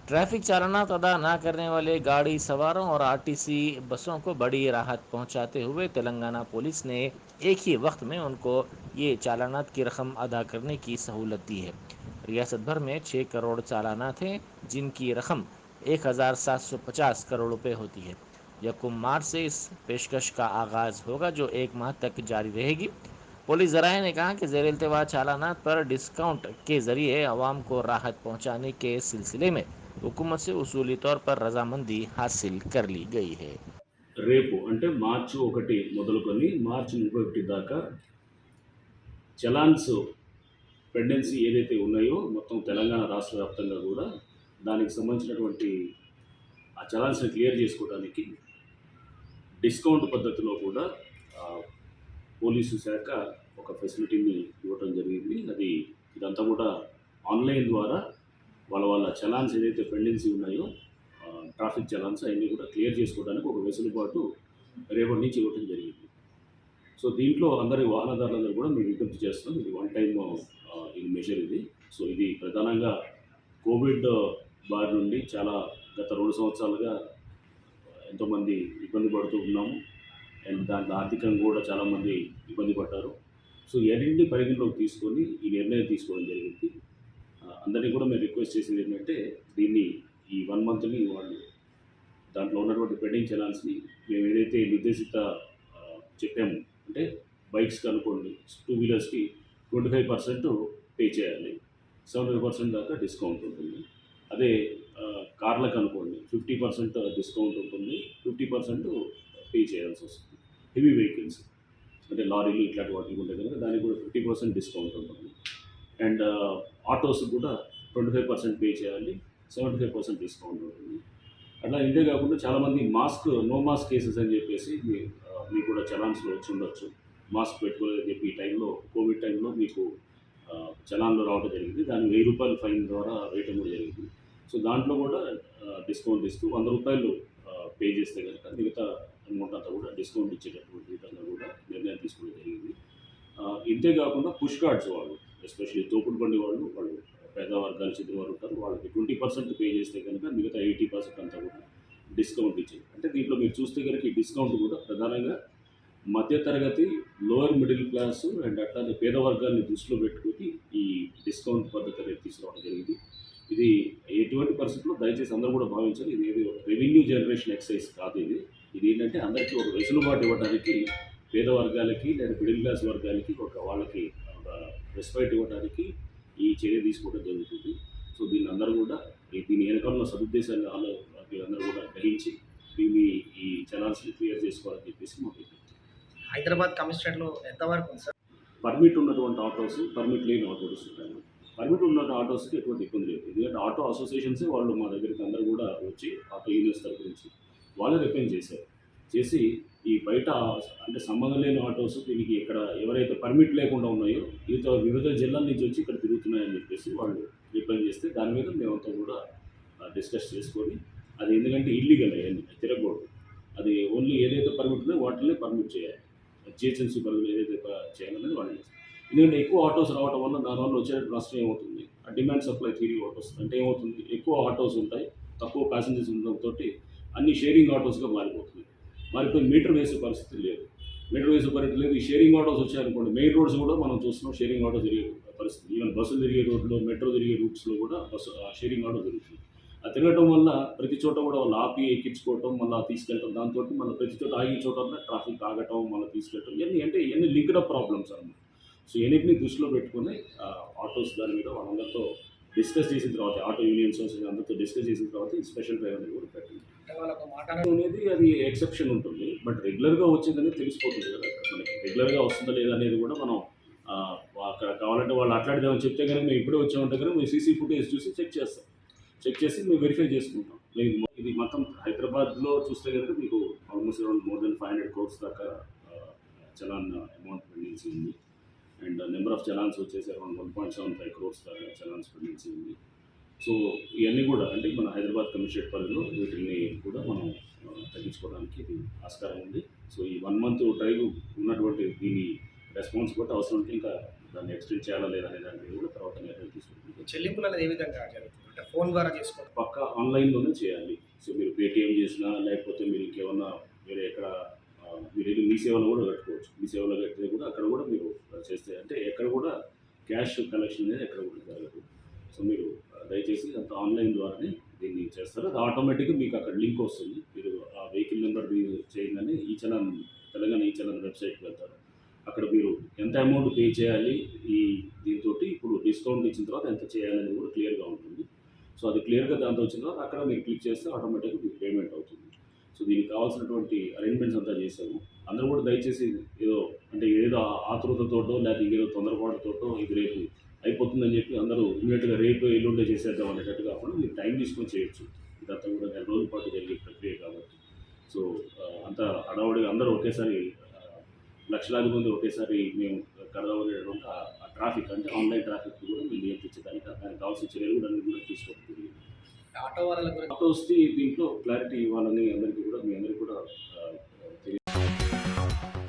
Traffic चालानात अदा न करने वाले गाड़ी सवारों और आरटीसी बसों को बड़ी राहत पहुंचाते हुए तेलंगाना पुलिस ने एक ही वक्त में उनको ये चालानात की रकम अदा करने की सहूलत दी है। रियासत भर में 6 करोड़ चालानात हैं, जिनकी रकम 1750 करोड़ रुपए होती है। यकुम मार्च से इस पेशकश का आगाज होगा, जो 1 माह तक जारी रहेगी। पुलिस जराये ने कहा कि ज़ेर-इल्तिवा चालानात पर डिस्काउंट के जरिए अवाम को राहत पहुंचाने के सिलसिले में हुकूमत से उसूली तौर पर रजामंदी हासिल कर ली गई है। రేపు అంటే మార్చి 1 మొదలుకొని మార్చి 31 దాకా చలాన్స్ పెండెన్సీ ఏదైతే ఉన్నాయో మొత్తం తెలంగాణ రాష్ట్ర వ్యాప్తంగా కూడా దానికి సంబంధించినటువంటి ఆ చలాన్స్ని క్లియర్ చేసుకోవడానికి డిస్కౌంట్ పద్ధతిలో కూడా పోలీసు శాఖ ఒక ఫెసిలిటీని ఇవ్వడం జరిగింది. ఇదంతా కూడా ఆన్లైన్ ద్వారా వాళ్ళ చలాన్స్ ఏదైతే పెండెన్సీ ఉన్నాయో ట్రాఫిక్ చలాన్స్ అవన్నీ కూడా క్లియర్ చేసుకోవడానికి ఒక వెసులుబాటు రేపటి నుంచి ఇవ్వడం జరిగింది. సో దీంట్లో అందరి వాహనదారులందరూ కూడా మేము విజ్ఞప్తి చేస్తాం. ఇది వన్ టైమ్ ఇది మెజర్ ఇది. సో ఇది ప్రధానంగా కోవిడ్ బారి నుండి చాలా గత 2 సంవత్సరాలుగా ఎంతోమంది ఇబ్బంది పడుతూ ఉన్నాము. అండ్ దాంట్లో ఆర్థికంగా కూడా చాలామంది ఇబ్బంది పడ్డారు. సో ఇవన్నీ పరిగణలోకి తీసుకొని ఈ నిర్ణయం తీసుకోవడం జరిగింది. అందరినీ కూడా మేము రిక్వెస్ట్ చేసేది ఏంటంటే దీన్ని ఈ 1 మంత్ని వాళ్ళు దాంట్లో ఉన్నటువంటి పెండింగ్ చలాన్స్ని మేము ఏదైతే నిర్దేశిత చెప్పాము, అంటే బైక్స్కి అనుకోండి 2 వీలర్స్కి 25% పే చేయాలి, 75% దాకా డిస్కౌంట్ ఉంటుంది. అదే కార్లకు అనుకోండి 50% డిస్కౌంట్ ఉంటుంది, 50% పే చేయాల్సి వస్తుంది. హెవీ వెహికల్స్ అంటే లారీలు ఇట్లాంటి వాటికి ఉంటే కనుక దానికి కూడా 50% డిస్కౌంట్ ఉంటుంది. అండ్ ఆటోస్ కూడా 25% పే చేయాలి, 75% డిస్కౌంట్ ఉంటుంది. అట్లా ఇంతే కాకుండా చాలామంది నో మాస్క్ కేసెస్ అని చెప్పేసి మీకు కూడా చలాన్స్లో వచ్చి ఉండొచ్చు. మాస్క్ పెట్టుకోలేదని చెప్పి ఈ టైంలో కోవిడ్ టైంలో మీకు చలాన్లో రావడం జరిగింది. దాన్ని 1000 రూపాయల ఫైన్ ద్వారా వేయటం కూడా జరిగింది. సో దాంట్లో కూడా డిస్కౌంట్ ఇస్తూ 100 రూపాయలు పే చేస్తే కనుక మిగతా అమౌంట్ అంతా కూడా డిస్కౌంట్ ఇచ్చేటటువంటి విధంగా కూడా నిర్ణయం తీసుకోవడం జరిగింది. ఇంతే కాకుండా పుష్ కార్డ్స్ వాళ్ళు, ఎస్పెషల్లీ తోపుడు బండి వాళ్ళు పేద వర్గాలు చెందిన వారు ఉంటారు. వాళ్ళకి 20% పే చేస్తే కనుక మిగతా 80% అంతా కూడా డిస్కౌంట్ ఇచ్చేది. అంటే దీంట్లో మీరు చూస్తే కనుక ఈ డిస్కౌంట్ కూడా ప్రధానంగా మధ్యతరగతి, లోయర్ మిడిల్ క్లాస్ అండ్ అట్లానే పేద వర్గాన్ని దృష్టిలో పెట్టుకుని ఈ డిస్కౌంట్ పద్ధతి అనేది తీసుకురావడం జరిగింది. ఇది ఎటువంటి పరిస్థితుల్లో దయచేసి అందరూ కూడా భావించాలి. ఇది ఏది రెవెన్యూ జనరేషన్ ఎక్సైజ్ కాదు. ఇది ఏంటంటే అందరికీ ఒక వెసులుబాటు ఇవ్వడానికి, పేద వర్గాలకి లేదా మిడిల్ క్లాస్ వర్గాలకి వాళ్ళకి ఒక రెస్పెక్ట్ ఇవ్వడానికి ఈ చర్య తీసుకోవడం జరుగుతుంది. సో దీన్ని అందరూ కూడా దీని వెనకాల సదుద్దేశాన్ని అందరూ కూడా గ్రహించి దీన్ని ఈ చలాన్స్ని క్లియర్ చేసుకోవాలని చెప్పేసి మాకు హైదరాబాద్ కమిషనరేట్లో ఎంతవరకు ఉంది సార్? పర్మిట్ ఉన్నటువంటి ఆటోస్, పర్మిట్ లేని ఆటోస్ ఉంటాయి. పర్మిట్ ఉన్న ఆటోస్కి ఎటువంటి ఇబ్బంది లేదు. ఎందుకంటే ఆటో అసోసియేషన్సే వాళ్ళు మా దగ్గరికి అందరూ కూడా వచ్చి ఆటో యూనియన్స్ తరపు నుంచి వాళ్ళే రిపెయిన్ చేసి ఈ బయట అంటే సంబంధం లేని ఆటోస్ దీనికి ఇక్కడ ఎవరైతే పర్మిట్ లేకుండా ఉన్నాయో వివిధ జిల్లాల నుంచి వచ్చి ఇక్కడ తిరుగుతున్నాయని చెప్పేసి వాళ్ళు రిపెయిన్ చేస్తే దాని మీద మేమంతా కూడా డిస్కస్ చేసుకొని అది ఎందుకంటే ఇల్లీగల్ అయ్యింది, తిరగకూడదు. అది ఓన్లీ ఏదైతే పర్మిట్ ఉందో వాటినే పర్మిట్ చేయాలి. జిహెచ్ఎంసీ పరిధిలో ఏదైతే చేయాలనేది వాళ్ళు చేస్తారు. ఎందుకంటే ఎక్కువ ఆటోస్ రావడం వల్ల దానివల్ల వచ్చే నష్టం ఏమవుతుంది, ఆ డిమాండ్ సప్లై థియరీ వస్తుంది. అంటే ఏమవుతుంది, ఎక్కువ ఆటోస్ ఉంటాయి, తక్కువ ప్యాసింజర్స్ ఉండడంతో అన్ని షేరింగ్ ఆటోస్గా మారిపోయి మీటర్ వేసే పరిస్థితి లేదు. ఈ షేరింగ్ ఆటోస్ వచ్చాయనుకోండి, మెయిన్ రోడ్స్ కూడా మనం చూస్తున్నాం షేరింగ్ ఆటో తిరిగే పరిస్థితి. ఈవెన్ బస్సులు తిరిగే రోడ్లో, మెట్రో తిరిగే రూట్స్లో కూడా షేరింగ్ ఆటో జరుగుతుంది. అది తిరగడం వల్ల ప్రతి చోట కూడా వాళ్ళు ఆపి ఎక్కించుకోవటం, మళ్ళీ తీసుకెళ్ళటం, దాంతో మళ్ళీ ప్రతి చోట ఆగిన చోట ట్రాఫిక్ ఆగటం, మళ్ళీ తీసుకెళ్ళటం, ఇవన్నీ లింక్డ్ అప్ ప్రాబ్లమ్స్ అన్నమాట. సో ఇవన్నిటిని దృష్టిలో పెట్టుకుని ఆటోస్ దాని మీద వాళ్ళందరితో డిస్కస్ చేసిన తర్వాత, ఆటో యూనియన్స్ అందరితో డిస్కస్ చేసిన తర్వాత ఈ స్పెషల్ డ్రైవ్ అనేది కూడా పెట్టింది. అనేది అది ఎక్సెప్షన్ ఉంటుంది, బట్ రెగ్యులర్గా వచ్చేదని తెలిసిపోతుంది కదా మనకి. రెగ్యులర్గా వస్తుందా లేదా అనేది కూడా మనం అక్కడ కావాలంటే వాళ్ళు అట్లాంటిదేమని చెప్తే కనుక మేము ఇప్పుడే వచ్చామంటే కనుక మేము సీసీ ఫుటేజ్ చూసి చెక్ చేసి మేము వెరిఫై చేసుకుంటాం. ఇది మొత్తం హైదరాబాద్లో చూస్తే కనుక మీకు almost around more than 500 crores దాకా చలాన్ అమౌంట్ పెండింగ్స్ ఉంది. అండ్ నెంబర్ ఆఫ్ చలాన్స్ వచ్చేసి అరౌండ్ 1.75 crores దాకా చలాన్స్ పెండింగ్స్ ఉంది. సో ఇవన్నీ కూడా అంటే మన హైదరాబాద్ కమిషనరేట్ పరిధిలో వీటిని కూడా మనం తగ్గించుకోవడానికి ఇది ఆస్కారం ఉంది. సో ఈ 1 month డ్రైవ్ ఉన్నటువంటి దీని రెస్పాన్స్ బట్టి అవసరం ఉంటే ఇంకా దాన్ని ఎక్స్టెండ్ చేయాలా లేదా అనే దాని మీద కూడా తర్వాత నిర్ణయం తీసుకుంటుంది. చెల్లింపులు అనేది ఏ విధంగా జరుగుతుంది? అంటే ఫోన్ ద్వారా చేసుకోవడం. పక్కా ఆన్‌లైన్‌లోనే చేయాలి. సో, మీరు పేటీఎం చేసినా, లేకపోతే మీరు ఇంకేమన్నా వేరే ఎక్కడ మీరేదో మీ సేవలో కూడా కట్టుకోవచ్చు. మీ సేవలో కడితే కూడా అక్కడ కూడా మీరు చేస్తే అంటే ఎక్కడ కూడా క్యాష్ కలెక్షన్ అనేది ఎక్కడ కూడా జరగదు. సో, మీరు దయచేసి అంతా ఆన్‌లైన్ ద్వారానే దీన్ని చేస్తారు. అది ఆటోమేటిక్‌గా మీకు అక్కడ లింక్ వస్తుంది. మీరు ఆ వెహికల్ నెంబర్ చేయగానే ఈ-చలాన్ తెలంగాణ ఈ-చలాన్ వెబ్‌సైట్‌కి వెళ్తారు. అక్కడ మీరు ఎంత అమౌంట్ పే చేయాలి ఈ దీనితోటి ఇప్పుడు డిస్కౌంట్ ఇచ్చిన తర్వాత ఎంత చేయాలనేది కూడా క్లియర్‌గా ఉంటుంది. సో, అది క్లియర్‌గా దాంతో వచ్చిన తర్వాత అక్కడ మీరు క్లిక్ చేస్తే ఆటోమేటిక్‌గా మీకు పేమెంట్ అవుతుంది. సో, దీనికి కావాల్సినటువంటి అరేంజ్‌మెంట్స్ అంతా చేసాము. అందరూ కూడా దయచేసి ఏదో అంటే ఏదో ఆతృతతోటో లేకపోతే ఇంకేదో తొందరపాటుతోటో ఇది రేపు అయిపోతుందని చెప్పి అందరూ ఇమ్మీడియేట్‌గా రేపు ఎల్లుండే చేసేద్దాం అనేటట్టు కాకుండా మీరు టైం తీసుకొని చేయొచ్చు. ఇదంతా కూడా నెల రోజుల పాటు జరిగే ప్రక్రియ కాబట్టి. సో, అంతా హడావుడిగా అందరూ ఒకేసారి లక్షలాది మంది ఒకేసారి మేము కడదామనేటువంటి ఆ ట్రాఫిక్ అంటే ఆన్‌లైన్ ట్రాఫిక్ కూడా మేము నియంత్రించడానికి దానికి కావాల్సిన చర్యలు కూడా అన్నీ కూడా తీసుకోవడం జరిగింది. ఆటో వాళ్ళ గురించి ఆటోస్‌కి దీంట్లో క్లారిటీ ఇవ్వాలని అందరికీ కూడా మీ అందరికీ కూడా